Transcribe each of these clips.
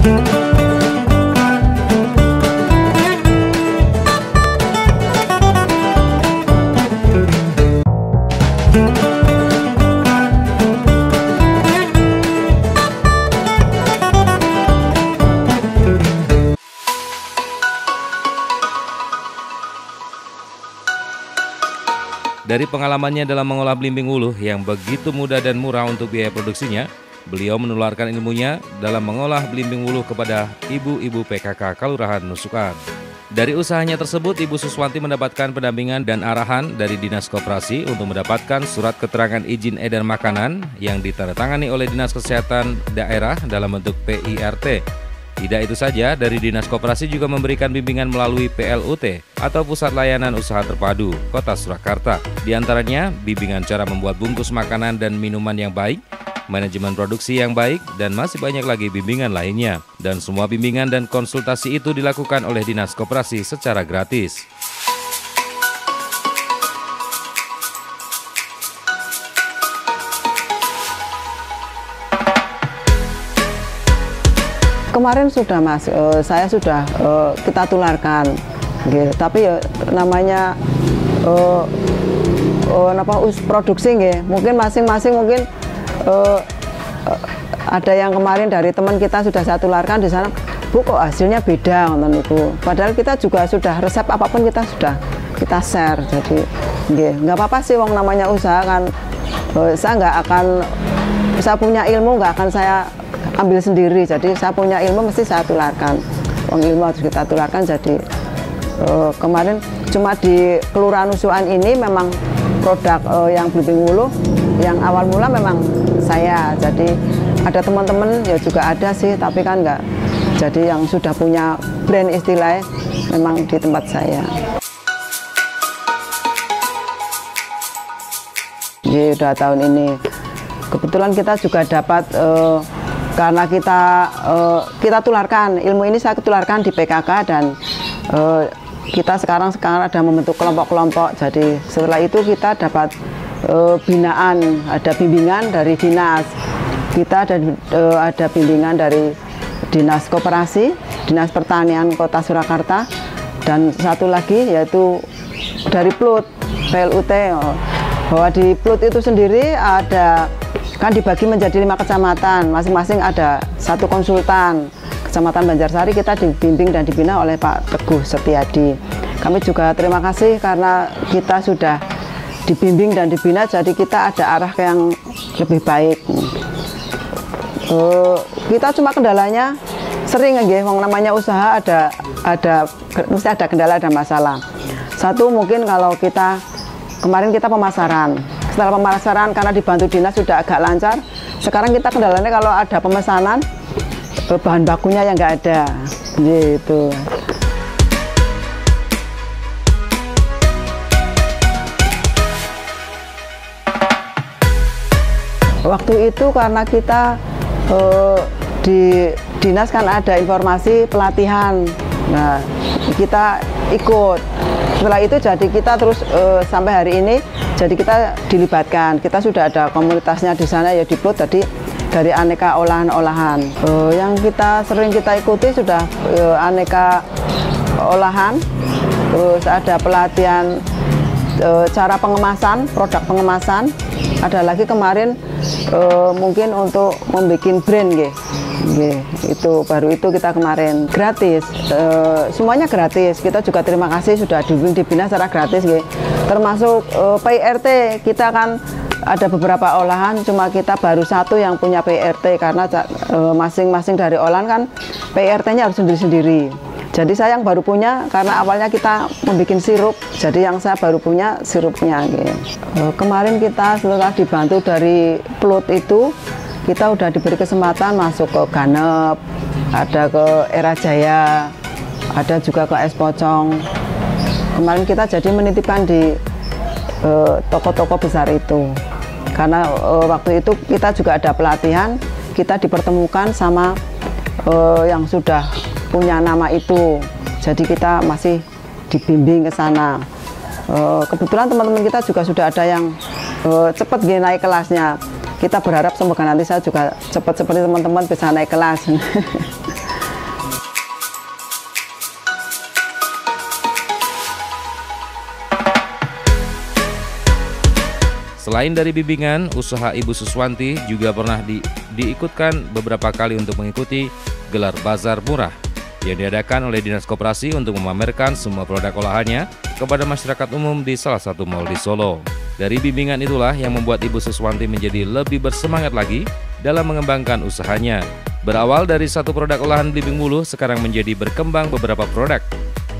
Dari pengalamannya dalam mengolah belimbing ulu yang begitu mudah dan murah untuk biaya produksinya, beliau menularkan ilmunya dalam mengolah belimbing ulu kepada ibu-ibu PKK Kelurahan Nusukan. Dari usahanya tersebut, Ibu Suswanti mendapatkan pendampingan dan arahan dari Dinas Koperasi untuk mendapatkan surat keterangan izin edar makanan yang ditandatangani oleh Dinas Kesehatan Daerah dalam bentuk PIRT. Tidak itu saja, dari Dinas Koperasi juga memberikan bimbingan melalui PLUT atau Pusat Layanan Usaha Terpadu Kota Surakarta. Di antaranya, bimbingan cara membuat bungkus makanan dan minuman yang baik, manajemen produksi yang baik, dan masih banyak lagi bimbingan lainnya. Dan semua bimbingan dan konsultasi itu dilakukan oleh Dinas Koperasi secara gratis. Kemarin sudah Mas, saya sudah kita tularkan, gitu. Tapi ya namanya produksi, gitu. Mungkin masing-masing mungkin ada yang kemarin dari teman kita sudah saya tularkan di sana, Bu kok hasilnya beda nonton itu. Padahal kita juga sudah resep apapun kita share, jadi nggak apa-apa sih, wong namanya usaha kan. Saya punya ilmu nggak akan saya ambil sendiri, jadi saya punya ilmu mesti saya tularkan. Ilmu harus kita tularkan. Jadi kemarin cuma di Kelurahan Nusukan ini memang produk yang belimbing ulu yang awal mula memang saya. Jadi ada teman-teman ya juga ada sih, tapi kan enggak. Jadi yang sudah punya brand istilahnya memang di tempat saya. Jadi udah tahun ini kebetulan kita juga dapat karena kita tularkan ilmu ini, saya tularkan di PKK, dan kita sekarang ada membentuk kelompok-kelompok. Jadi setelah itu kita dapat binaan, ada bimbingan dari dinas, kita ada bimbingan dari Dinas Koperasi, Dinas Pertanian Kota Surakarta, dan satu lagi yaitu dari PLUT. Bahwa di PLUT itu sendiri ada, kan dibagi menjadi 5 kecamatan, masing-masing ada satu konsultan. Kecamatan Banjarsari kita dibimbing dan dibina oleh Pak Teguh Setiadi. Kami juga terima kasih karena kita sudah dibimbing dan dibina, jadi kita ada arah yang lebih baik. Kita cuma kendalanya sering namanya usaha mesti ada kendala, ada masalah. Satu mungkin kalau kemarin kita pemasaran. Setelah pemasaran karena dibantu dinas sudah agak lancar. Sekarang kita kendalanya kalau ada pemesanan, bahan bakunya yang nggak ada, gitu. Waktu itu karena kita di dinas kan ada informasi pelatihan, nah kita ikut. Setelah itu jadi kita terus sampai hari ini, jadi kita dilibatkan. Kita sudah ada komunitasnya di sana ya, di PLUT tadi, dari aneka olahan-olahan. Yang sering kita ikuti sudah aneka olahan, terus ada pelatihan cara pengemasan, produk pengemasan. Ada lagi kemarin mungkin untuk membuat brand, itu baru itu kita kemarin gratis, semuanya gratis. Kita juga terima kasih sudah dibina secara gratis, termasuk PIRT. Kita kan ada beberapa olahan, cuma kita baru satu yang punya PIRT karena masing-masing dari olahan kan PIRT-nya harus sendiri-sendiri. Jadi saya yang baru punya karena awalnya kita membuat sirup, jadi yang saya baru punya sirupnya. Kemarin kita setelah dibantu dari PLUT itu, kita udah diberi kesempatan masuk ke Ganep, ada ke Era Jaya, ada juga ke Es Pocong. Kemarin kita jadi menitipkan di toko-toko besar itu, karena waktu itu kita juga ada pelatihan, kita dipertemukan sama yang sudah punya nama itu, jadi kita masih dibimbing ke sana. Kebetulan teman-teman kita juga sudah ada yang cepat naik kelasnya. Kita berharap semoga nanti saya juga cepat seperti teman-teman bisa naik kelas. Selain dari bimbingan, usaha Ibu Suswanti juga pernah diikutkan beberapa kali untuk mengikuti gelar bazar murah yang diadakan oleh Dinas Koperasi untuk memamerkan semua produk olahannya kepada masyarakat umum di salah satu mal di Solo. Dari bimbingan itulah yang membuat Ibu Suswanti menjadi lebih bersemangat lagi dalam mengembangkan usahanya. Berawal dari satu produk olahan belimbing wuluh, sekarang menjadi berkembang beberapa produk.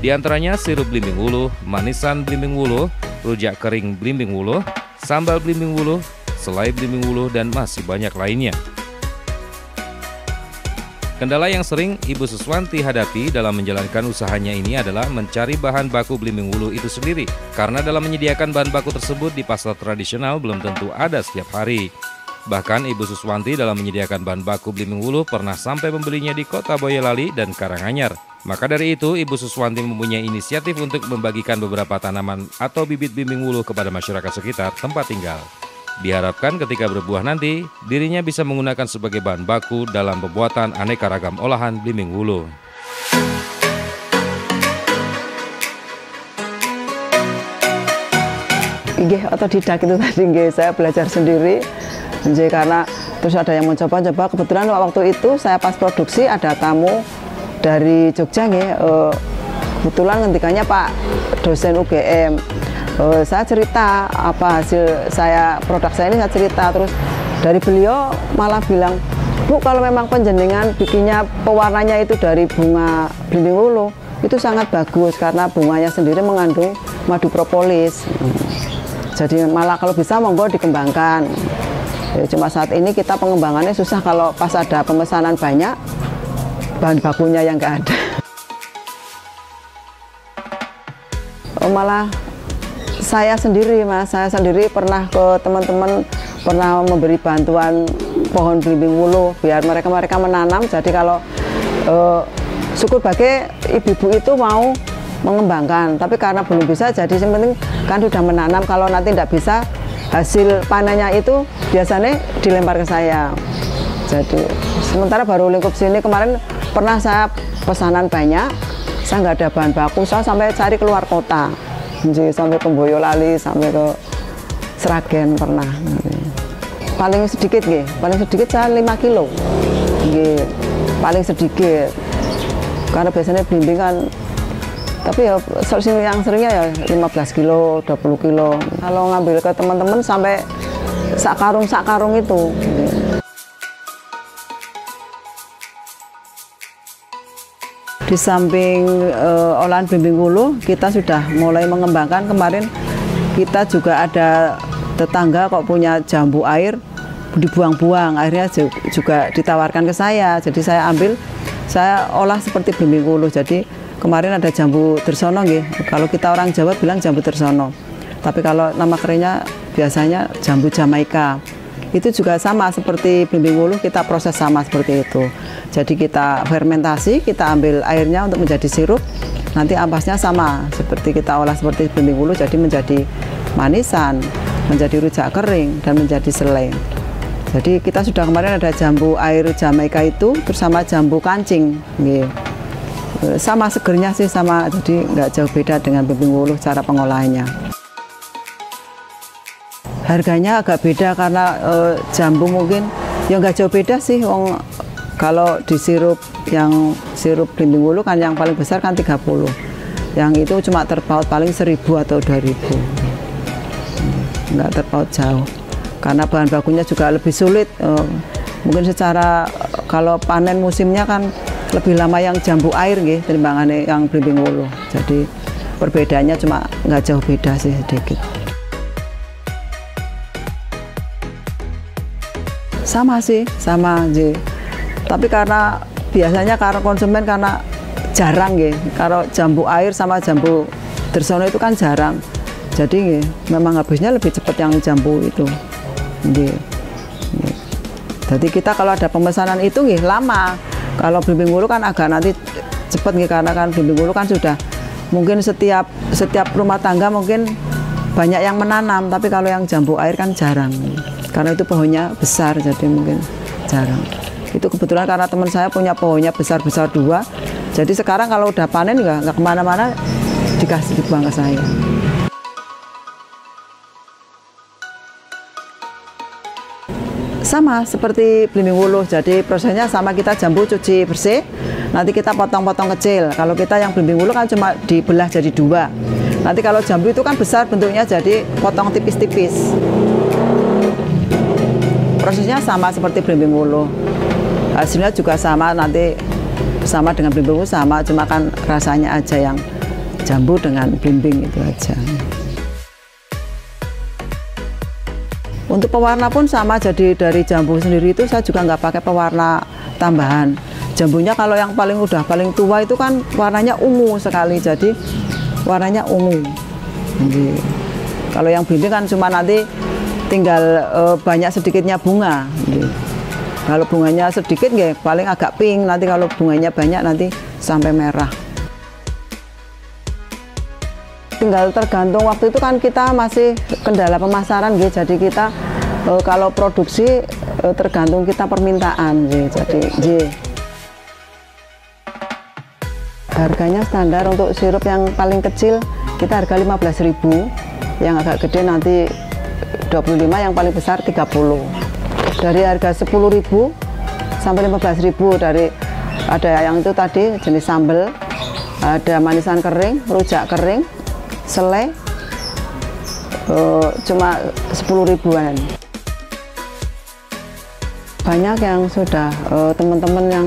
Di antaranya sirup belimbing wuluh, manisan belimbing wuluh, rujak kering belimbing wuluh, sambal belimbing wuluh, selai belimbing wuluh, dan masih banyak lainnya. Kendala yang sering Ibu Suswanti hadapi dalam menjalankan usahanya ini adalah mencari bahan baku belimbing wuluh itu sendiri. Karena dalam menyediakan bahan baku tersebut di pasar tradisional belum tentu ada setiap hari. Bahkan Ibu Suswanti dalam menyediakan bahan baku belimbing wuluh pernah sampai membelinya di kota Boyolali dan Karanganyar. Maka dari itu, Ibu Suswanti mempunyai inisiatif untuk membagikan beberapa tanaman atau bibit belimbing wuluh kepada masyarakat sekitar tempat tinggal. Diharapkan ketika berbuah nanti, dirinya bisa menggunakan sebagai bahan baku dalam pembuatan aneka ragam olahan belimbing wuluh. Nggih, otodidak itu tadi nggih, saya belajar sendiri. Jadi karena terus ada yang mencoba-coba, kebetulan waktu itu saya pas produksi ada tamu dari Jogja nggih, kebetulan ngendikannya Pak dosen UGM. Saya cerita apa hasil saya, produk saya ini saya cerita, terus dari beliau malah bilang, Bu, kalau memang penjenengan bikinnya pewarnanya itu dari bunga belimbing wuluh, itu sangat bagus karena bunganya sendiri mengandung madu propolis. Jadi malah kalau bisa monggo dikembangkan. Cuma saat ini kita pengembangannya susah, kalau pas ada pemesanan banyak, bahan bakunya yang nggak ada. Malah saya sendiri Mas, saya sendiri pernah ke teman-teman, pernah memberi bantuan pohon belimbing wuluh biar mereka menanam. Jadi kalau syukur bagai ibu-ibu itu mau mengembangkan, tapi karena belum bisa, jadi yang penting kan sudah menanam. Kalau nanti tidak bisa, hasil panennya itu biasanya dilempar ke saya. Jadi sementara baru lingkup sini kemarin pernah saya pesanan banyak, saya nggak ada bahan baku, saya sampai cari keluar kota. Jadi sampai ke Boyolali, sampai ke Sragen pernah. Paling sedikit nggih, paling sedikit saya 5 kilo. Nggih, paling sedikit. Karena biasanya belimbing kan, tapi ya yang seringnya ya 15 kilo, 20 kilo. Kalau ngambil ke teman-teman sampai sak karung itu. Di samping olahan belimbing wuluh, kita sudah mulai mengembangkan. Kemarin kita juga ada tetangga kok punya jambu air, dibuang-buang, akhirnya juga ditawarkan ke saya. Jadi saya ambil, saya olah seperti belimbing wuluh. Jadi kemarin ada jambu tersono nggih. Kalau kita orang Jawa bilang jambu tersono. Tapi kalau nama kerennya biasanya jambu Jamaika. Itu juga sama seperti belimbing wuluh, kita proses sama seperti itu. Jadi kita fermentasi, kita ambil airnya untuk menjadi sirup. Nanti ampasnya sama seperti kita olah seperti belimbing wuluh, jadi menjadi manisan, menjadi rujak kering, dan menjadi selai. Jadi kita sudah kemarin ada jambu air Jamaika itu bersama jambu kancing. Nggih. Sama segernya sih sama, jadi nggak jauh beda dengan belimbing wuluh cara pengolahannya. Harganya agak beda karena jambu mungkin ya nggak jauh beda sih. Kalau di sirup, yang sirup belimbing wuluh kan yang paling besar kan 30, yang itu cuma terpaut paling 1000 atau 2000, nggak terpaut jauh. Karena bahan bakunya juga lebih sulit. Mungkin secara kalau panen musimnya kan lebih lama yang jambu air nggih, timbangannya yang belimbing wuluh. Jadi perbedaannya cuma nggak jauh beda sih, sedikit. Sama sih, sama sih. Tapi karena biasanya karena konsumen karena jarang nggih. Kalau jambu air sama jambu tersono itu kan jarang. Jadi nggih, memang habisnya lebih cepat yang jambu itu. Nggih. Jadi kita kalau ada pemesanan itu nggih lama. Kalau belimbing wuluh kan agak nanti cepat nih, karena kan belimbing wuluh kan sudah mungkin setiap rumah tangga mungkin banyak yang menanam, tapi kalau yang jambu air kan jarang. Karena itu pohonnya besar, jadi mungkin jarang. Itu kebetulan karena teman saya punya pohonnya besar-besar 2, jadi sekarang kalau udah panen nggak kemana-mana, dibuang ke saya. Sama seperti belimbing wuluh, jadi prosesnya sama, kita jambu cuci bersih, nanti kita potong-potong kecil. Kalau kita yang belimbing wuluh kan cuma dibelah jadi 2. Nanti kalau jambu itu kan besar bentuknya, jadi potong tipis-tipis. Prosesnya sama seperti belimbing wuluh. Hasilnya juga sama, nanti sama dengan belimbing wuluh sama, cuma kan rasanya aja yang jambu dengan belimbing itu aja. Untuk pewarna pun sama, jadi dari jambu sendiri itu saya juga nggak pakai pewarna tambahan. Jambunya kalau yang udah paling tua itu kan warnanya ungu sekali, jadi warnanya ungu. Jadi, kalau yang belimbing kan cuma nanti tinggal banyak sedikitnya bunga. Jadi, kalau bunganya sedikit nggak, paling agak pink, nanti kalau bunganya banyak nanti sampai merah. Tinggal tergantung waktu itu kan kita masih kendala pemasaran gitu, jadi kita kalau produksi tergantung kita permintaan gitu, jadi harganya standar untuk sirup yang paling kecil kita harga 15.000, yang agak gede nanti 25, yang paling besar 30. Dari harga 10.000 sampai 15.000, dari ada yang itu tadi jenis sambal, ada manisan kering, rujak kering, selai, cuma 10.000-an. Banyak yang sudah teman-teman yang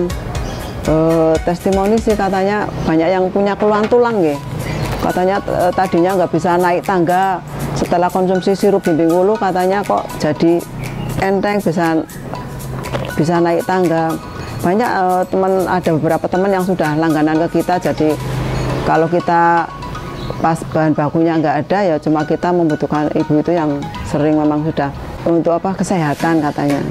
testimoni sih, katanya banyak yang punya keluhan tulang ya. Katanya tadinya nggak bisa naik tangga, setelah konsumsi sirup belimbing wuluh katanya kok jadi enteng, bisa naik tangga. Banyak ada beberapa teman yang sudah langganan ke kita, jadi kalau kita pas bahan bakunya nggak ada ya cuma kita membutuhkan ibu itu yang sering memang sudah untuk kesehatan katanya.